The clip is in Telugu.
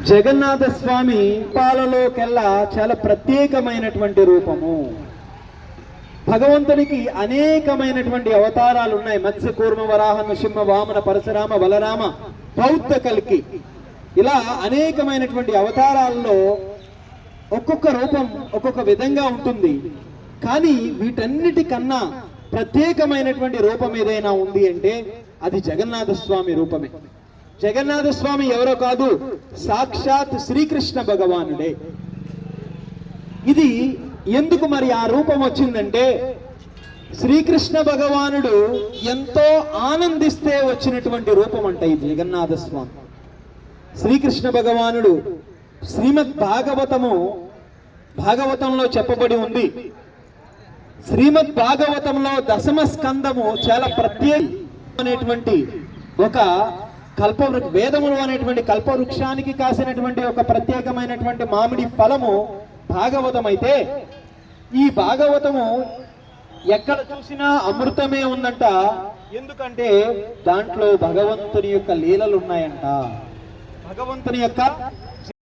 జగన్నాథ స్వామి పాలలోకెల్లా చాలా ప్రత్యేకమైనటువంటి రూపము. భగవంతునికి అనేకమైనటువంటి అవతారాలు ఉన్నాయి. మత్స్య కూర్మ వరాహ నృసింహ వామన పరశురామ బలరామ బౌద్ధ కల్కి, ఇలా అనేకమైనటువంటి అవతారాల్లో ఒక్కొక్క రూపం ఒక్కొక్క విధంగా ఉంటుంది. కానీ వీటన్నిటికన్నా ప్రత్యేకమైనటువంటి రూపం ఏదైనా ఉంది అంటే అది జగన్నాథ స్వామి రూపమే. జగన్నాథ స్వామి ఎవరో కాదు, సాక్షాత్ శ్రీకృష్ణ భగవానుడే. ఇది ఎందుకు మరి ఆ రూపం వచ్చిందంటే, శ్రీకృష్ణ భగవానుడు ఎంతో ఆనందిస్తే వచ్చినటువంటి రూపం అంట ఈ జగన్నాథ స్వామి. శ్రీకృష్ణ భగవానుడు శ్రీమద్ భాగవతంలో చెప్పబడి ఉంది. శ్రీమద్ భాగవతంలో దశమ స్కందము చాలా ప్రత్యేకమైనటువంటి ఒక వేదములు అనేటువంటి కల్పవృక్షానికి కాసినటువంటి ఒక ప్రత్యేకమైనటువంటి మామిడి ఫలము భాగవతం అయితే, ఈ భాగవతము ఎక్కడ చూసినా అమృతమే ఉందంట. ఎందుకంటే దాంట్లో భగవంతుని యొక్క లీలలు ఉన్నాయంట. భగవంతుని యొక్క